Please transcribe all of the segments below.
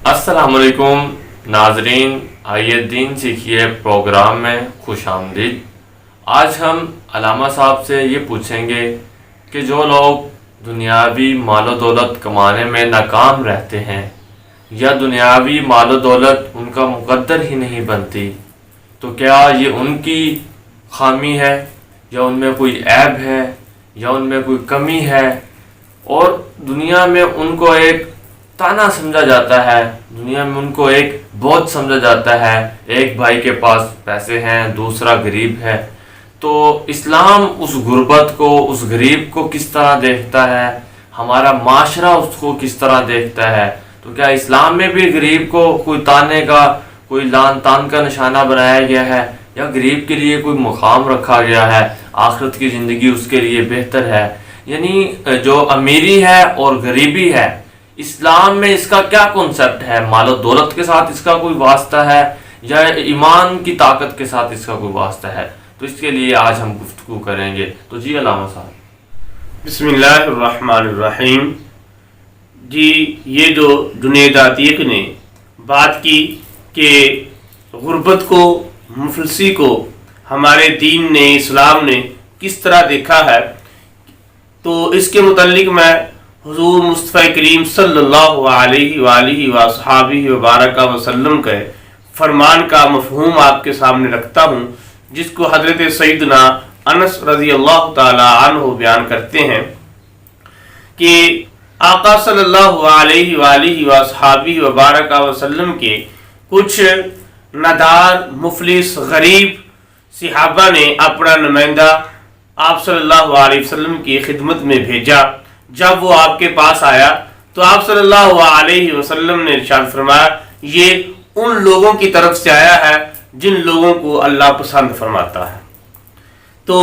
السلام علیکم ناظرین، آئیے دین سیکھیے پروگرام میں خوش آمدید۔ آج ہم علامہ صاحب سے یہ پوچھیں گے کہ جو لوگ دنیاوی مال و دولت کمانے میں ناکام رہتے ہیں یا دنیاوی مال و دولت ان کا مقدر ہی نہیں بنتی، تو کیا یہ ان کی خامی ہے یا ان میں کوئی عیب ہے یا ان میں کوئی کمی ہے، اور دنیا میں ان کو ایک تانا سمجھا جاتا ہے، دنیا میں ان کو ایک بوجھ سمجھا جاتا ہے، ایک بھائی کے پاس پیسے ہیں دوسرا غریب ہے۔ تو اسلام اس غربت کو، اس غریب کو کس طرح دیکھتا ہے، ہمارا معاشرہ اس کو کس طرح دیکھتا ہے؟ تو کیا اسلام میں بھی غریب کو کوئی تانے کا، کوئی لان تان کا نشانہ بنایا گیا ہے، یا غریب کے لیے کوئی مقام رکھا گیا ہے، آخرت کی زندگی اس کے لیے بہتر ہے؟ یعنی جو امیری ہے اور غریبی ہے، اسلام میں اس کا کیا کنسپٹ ہے؟ مال و دولت کے ساتھ اس کا کوئی واسطہ ہے یا ایمان کی طاقت کے ساتھ اس کا کوئی واسطہ ہے؟ تو اس کے لیے آج ہم گفتگو کریں گے۔ تو جی علامہ صاحب۔ بسم اللہ الرحمن الرحیم۔ جی، یہ جو جنید عتیق نے بات کی کہ غربت کو، مفلسی کو ہمارے دین نے، اسلام نے کس طرح دیکھا ہے، تو اس کے متعلق میں حضور مصطفیٰ کریم صلی اللہ علیہ وآلہ وصحابہ وبارک وسلم کے فرمان کا مفہوم آپ کے سامنے رکھتا ہوں، جس کو حضرت سیدنا انس رضی اللہ تعالی عنہ بیان کرتے ہیں کہ آقا صلی اللہ علیہ وآلہ وصحابہ وبارک وسلم کے کچھ ندار، مفلس، غریب صحابہ نے اپنا نمائندہ آپ صلی اللہ علیہ وسلم کی خدمت میں بھیجا۔ جب وہ آپ کے پاس آیا تو آپ صلی اللہ علیہ وسلم نے ارشاد فرمایا، یہ ان لوگوں کی طرف سے آیا ہے جن لوگوں کو اللہ پسند فرماتا ہے۔ تو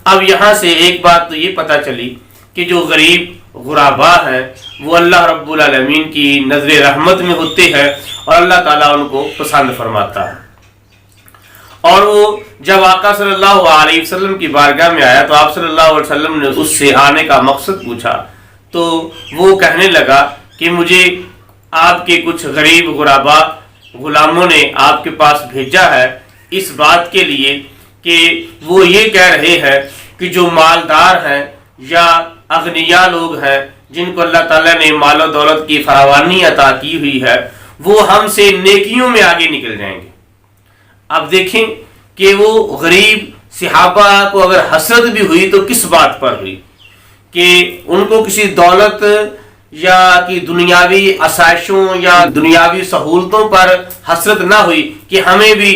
اب یہاں سے ایک بات تو یہ پتہ چلی کہ جو غریب غربا ہیں وہ اللہ رب العالمین کی نظر رحمت میں ہوتے ہیں اور اللہ تعالیٰ ان کو پسند فرماتا ہے۔ اور وہ جب آقا صلی اللہ علیہ وسلم کی بارگاہ میں آیا تو آپ صلی اللہ علیہ وسلم نے اس سے آنے کا مقصد پوچھا، تو وہ کہنے لگا کہ مجھے آپ کے کچھ غریب غربا غلاموں نے آپ کے پاس بھیجا ہے اس بات کے لیے کہ وہ یہ کہہ رہے ہیں کہ جو مالدار ہیں یا اغنیاء لوگ ہیں جن کو اللہ تعالیٰ نے مال و دولت کی فراوانی عطا کی ہوئی ہے، وہ ہم سے نیکیوں میں آگے نکل جائیں گے۔ اب دیکھیں کہ وہ غریب صحابہ کو اگر حسرت بھی ہوئی تو کس بات پر ہوئی؟ کہ ان کو کسی دولت یا کہ دنیاوی آسائشوں یا دنیاوی سہولتوں پر حسرت نہ ہوئی کہ ہمیں بھی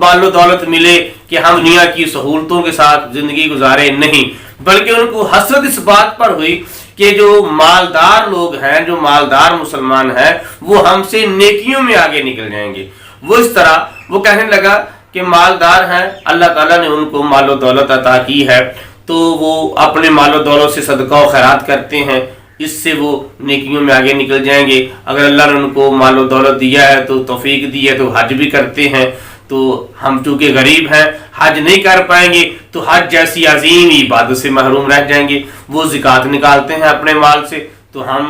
مال و دولت ملے کہ ہم دنیا کی سہولتوں کے ساتھ زندگی گزارے، نہیں، بلکہ ان کو حسرت اس بات پر ہوئی کہ جو مالدار لوگ ہیں، جو مالدار مسلمان ہیں، وہ ہم سے نیکیوں میں آگے نکل جائیں گے۔ وہ اس طرح وہ کہنے لگا کہ مالدار ہیں، اللہ تعالیٰ نے ان کو مال و دولت عطا کی ہے، تو وہ اپنے مال و دولت سے صدقہ و خیرات کرتے ہیں، اس سے وہ نیکیوں میں آگے نکل جائیں گے۔ اگر اللہ نے ان کو مال و دولت دیا ہے تو توفیق دی ہے تو حج بھی کرتے ہیں، تو ہم چونکہ غریب ہیں حج نہیں کر پائیں گے تو حج جیسی عظیم عبادت سے محروم رہ جائیں گے۔ وہ زکوٰۃ نکالتے ہیں اپنے مال سے، تو ہم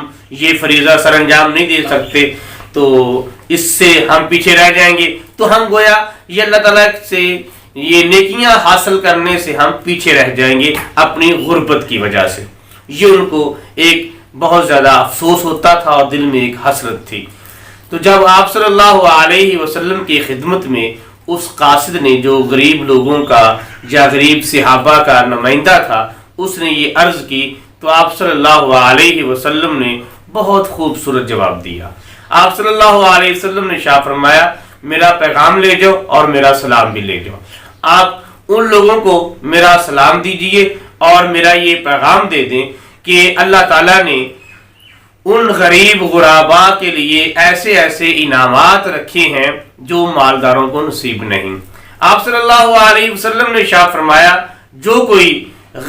یہ فریضہ سر انجام نہیں دے سکتے، تو اس سے ہم پیچھے رہ جائیں گے۔ تو ہم گویا یہ اللہ تعالیٰ سے یہ نیکیاں حاصل کرنے سے ہم پیچھے رہ جائیں گے اپنی غربت کی وجہ سے۔ یہ ان کو ایک بہت زیادہ افسوس ہوتا تھا اور دل میں ایک حسرت تھی۔ تو جب آپ صلی اللہ علیہ وسلم کی خدمت میں اس قاصد نے، جو غریب لوگوں کا یا غریب صحابہ کا نمائندہ تھا، اس نے یہ عرض کی تو آپ صلی اللہ علیہ وسلم نے بہت خوبصورت جواب دیا۔ آپ صلی اللہ علیہ وسلم نے ارشاد فرمایا، میرا پیغام لے جاؤ اور میرا سلام بھی لے جاؤ۔ آپ ان لوگوں کو میرا سلام دیجئے اور میرا یہ پیغام دے دیں کہ اللہ تعالیٰ نے ان غریب غربا کے لیے ایسے ایسے انعامات رکھے ہیں جو مالداروں کو نصیب نہیں۔ آپ صلی اللہ علیہ وسلم نے ارشاد فرمایا، جو کوئی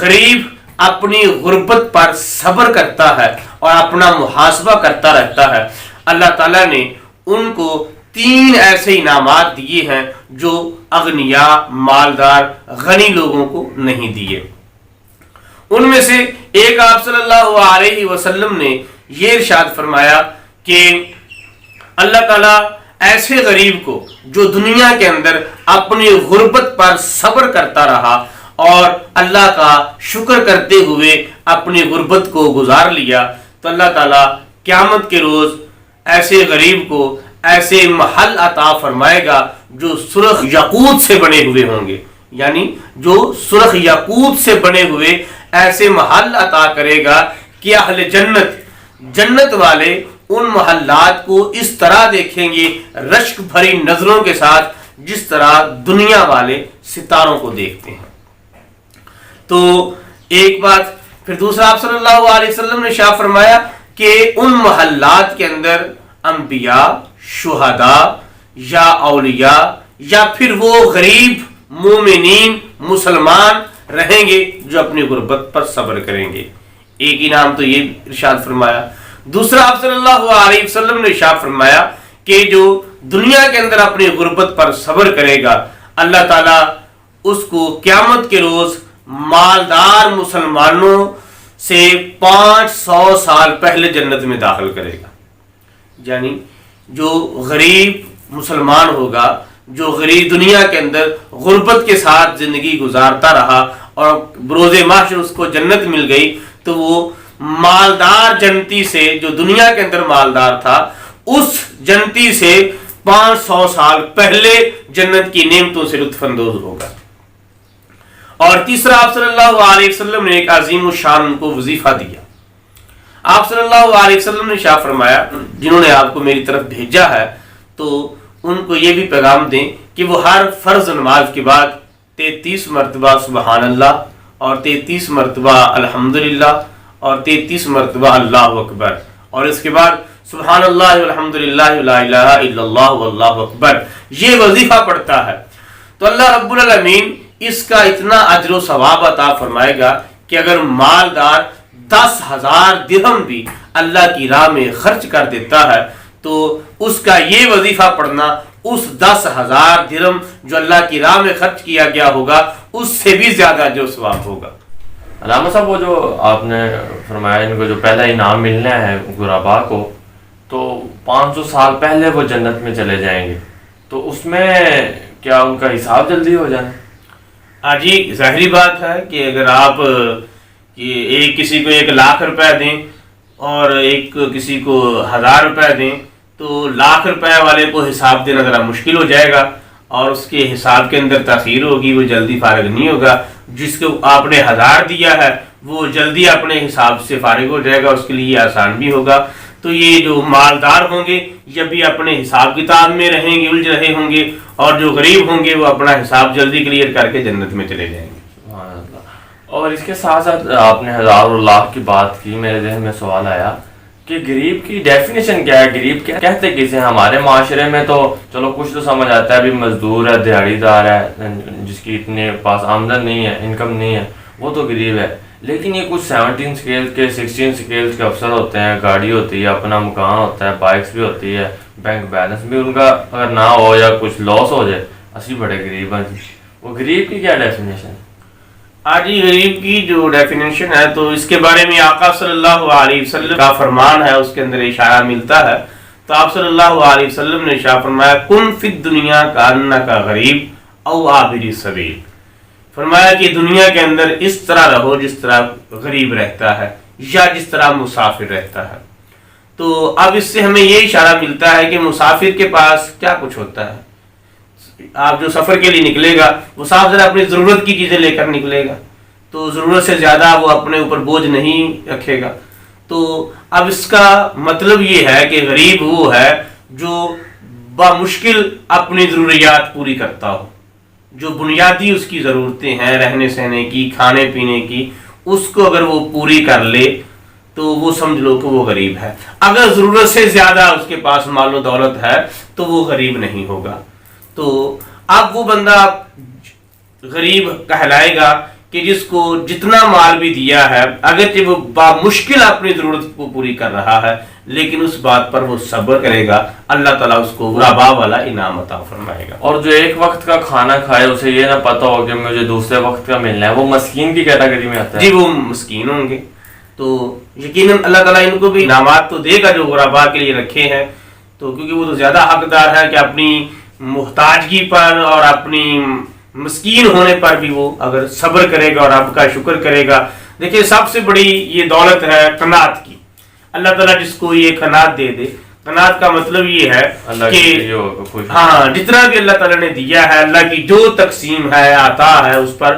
غریب اپنی غربت پر صبر کرتا ہے اور اپنا محاسبہ کرتا رہتا ہے، اللہ تعالیٰ نے ان کو 3 ایسے انعامات دیے ہیں جو اغنیاء، مالدار، غنی لوگوں کو نہیں دیے۔ ان میں سے ایک آپ صلی اللہ علیہ وسلم نے یہ ارشاد فرمایا کہ اللہ تعالیٰ ایسے غریب کو جو دنیا کے اندر اپنی غربت پر صبر کرتا رہا اور اللہ کا شکر کرتے ہوئے اپنی غربت کو گزار لیا، تو اللہ تعالیٰ قیامت کے روز ایسے غریب کو ایسے محل عطا فرمائے گا جو سرخ یاقوت سے بنے ہوئے ہوں گے، یعنی جو سرخ یاقوت سے بنے ہوئے ایسے محل عطا کرے گا کہ اہل جنت والے ان محلات کو اس طرح دیکھیں گے رشک بھری نظروں کے ساتھ جس طرح دنیا والے ستاروں کو دیکھتے ہیں۔ تو ایک بات، پھر دوسرا آپ صلی اللہ علیہ وسلم نے شاہ فرمایا کہ ان محلات کے اندر انبیاء، شہداء یا اولیاء یا پھر وہ غریب مومنین مسلمان رہیں گے جو اپنی غربت پر صبر کریں گے۔ ایک انعام تو یہ ارشاد فرمایا۔ دوسرا آپ صلی اللہ علیہ وسلم نے ارشاد فرمایا کہ جو دنیا کے اندر اپنی غربت پر صبر کرے گا، اللہ تعالیٰ اس کو قیامت کے روز مالدار مسلمانوں سے 500 سال پہلے جنت میں داخل کرے گا۔ یعنی جو غریب مسلمان ہوگا، جو غریب دنیا کے اندر غربت کے ساتھ زندگی گزارتا رہا اور بروز محشر اس کو جنت مل گئی، تو وہ مالدار جنتی سے، جو دنیا کے اندر مالدار تھا، اس جنتی سے 500 سال پہلے جنت کی نعمتوں سے لطف اندوز ہوگا۔ اور تیسرا آپ صلی اللہ علیہ وسلم نے ایک عظیم الشان ان کو وظیفہ دیا۔ آپ صلی اللہ علیہ وسلم نے شاہ فرمایا جنہوں نے آپ کو میری طرف بھیجا ہے تو ان کو یہ بھی پیغام دیں کہ وہ ہر فرض نماز کے بعد 33 مرتبہ سبحان اللہ اور 33 مرتبہ الحمدللہ اور 33 مرتبہ اللہ اکبر، اور اس کے بعد سبحان اللہ والحمدللہ ولا الہ الا اللہ واللہ اکبر، یہ وظیفہ پڑھتا ہے تو اللہ رب العالمین اس کا اتنا اجر و ثواب عطا فرمائے گا کہ اگر مالدار 10,000 درہم بھی اللہ کی راہ میں خرچ کر دیتا ہے تو اس کا یہ وظیفہ پڑھنا اس 10,000 درہم جو اللہ کی راہ میں خرچ کیا گیا ہوگا اس سے بھی زیادہ اجر و ثواب ہوگا۔ علامہ صاحب، وہ جو آپ نے فرمایا ان کو جو پہلا انعام ملنا ہے غرباء کو، تو 500 سال پہلے وہ جنت میں چلے جائیں گے، تو اس میں کیا ان کا حساب جلدی ہو جانا؟ ہاں جی، ظاہری بات ہے کہ اگر آپ ایک کسی کو 1,00,000 روپے دیں اور ایک کسی کو 1,000 روپے دیں تو 1,00,000 روپے والے کو حساب دینا ذرا مشکل ہو جائے گا اور اس کے حساب کے اندر تاخیر ہوگی، وہ جلدی فارغ نہیں ہوگا۔ جس کو آپ نے 1,000 دیا ہے وہ جلدی اپنے حساب سے فارغ ہو جائے گا، اس کے لیے آسان بھی ہوگا۔ تو یہ جو مالدار ہوں گے یہ بھی اپنے حساب کتاب میں رہیں گے، الجھ رہے ہوں گے، اور جو غریب ہوں گے وہ اپنا حساب جلدی کلیئر کر کے جنت میں چلے جائیں گے۔ سبحان اللہ۔ اور اس کے ساتھ ساتھ آپ نے 1,000 اور لاکھ کی بات کی، میرے ذہن میں سوال آیا کہ غریب کی ڈیفینیشن کیا ہے؟ غریب کیا کہتے کسے؟ ہمارے معاشرے میں تو چلو کچھ تو سمجھ آتا ہے، ابھی مزدور ہے، دیہڑی دار ہے، جس کی اتنے پاس آمدن نہیں ہے، انکم نہیں ہے، وہ تو غریب ہے۔ لیکن یہ کچھ 17 سکیل کے 16 سکیلز کے افسر ہوتے ہیں، گاڑی ہوتی ہے، اپنا مکان ہوتا ہے، بائکس بھی ہوتی ہے، بینک بیلنس بھی ان کا اگر نہ ہو یا کچھ لاس ہو جائے، اسی بڑے غریب ہیں۔ وہ غریب کی کیا ڈیفینیشن ہے؟ آج غریب کی جو ڈیفینیشن ہے تو اس کے بارے میں آقا صلی اللہ علیہ وسلم کا فرمان ہے، اس کے اندر اشارہ ملتا ہے۔ تو آپ صلی اللہ علیہ وسلم نے اشارہ فرمایا کن فی الدنیا کانک غریب او عابر السبیل، فرمایا کہ دنیا کے اندر اس طرح رہو جس طرح غریب رہتا ہے یا جس طرح مسافر رہتا ہے۔ تو اب اس سے ہمیں یہ اشارہ ملتا ہے کہ مسافر کے پاس کیا کچھ ہوتا ہے۔ آپ جو سفر کے لیے نکلے گا وہ صاف ذرا اپنی ضرورت کی چیزیں لے کر نکلے گا، تو ضرورت سے زیادہ وہ اپنے اوپر بوجھ نہیں رکھے گا۔ تو اب اس کا مطلب یہ ہے کہ غریب وہ ہے جو بمشکل اپنی ضروریات پوری کرتا ہو، جو بنیادی اس کی ضرورتیں ہیں رہنے سہنے کی، کھانے پینے کی، اس کو اگر وہ پوری کر لے تو وہ سمجھ لو کہ وہ غریب ہے۔ اگر ضرورت سے زیادہ اس کے پاس مال و دولت ہے تو وہ غریب نہیں ہوگا۔ تو اب وہ بندہ غریب کہلائے گا کہ جس کو جتنا مال بھی دیا ہے اگرچہ وہ بامشکل اپنی ضرورت کو پوری کر رہا ہے، لیکن اس بات پر وہ صبر کرے گا، اللہ تعالیٰ اس کو غربا والا انعام عطا فرمائے گا۔ اور جو ایک وقت کا کھانا کھائے اسے یہ نہ پتا ہو کہ مجھے دوسرے وقت کا ملنا ہے، وہ مسکین کی کیٹیگری میں آتا ہے۔ جی وہ مسکین ہوں گے، تو یقیناً اللہ تعالیٰ ان کو بھی انعامات تو دے گا جو غربا کے لیے رکھے ہیں، تو کیونکہ وہ تو زیادہ حقدار ہے کہ اپنی محتاجگی پر اور اپنی مسکین ہونے پر بھی وہ اگر صبر کرے گا اور رب کا شکر کرے گا۔ دیکھیں سب سے بڑی یہ دولت ہے قناعت کی، اللہ تعالیٰ جس کو یہ قناعت دے دے، قناعت کا مطلب یہ ہے کہ ہاں جتنا بھی اللہ تعالیٰ نے دیا ہے، اللہ کی جو تقسیم ہے عطا ہے، اس پر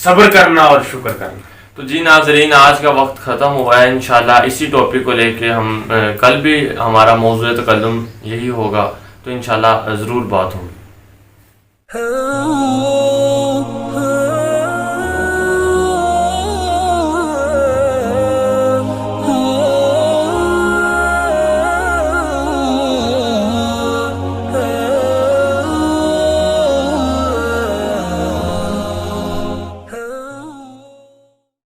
صبر کرنا اور شکر کرنا۔ تو جی ناظرین، آج کا وقت ختم ہوا ہے، انشاءاللہ اسی ٹاپک کو لے کے ہم کل بھی ہمارا موضوع تکلم یہی ہوگا، تو انشاءاللہ ضرور بات ہوگی۔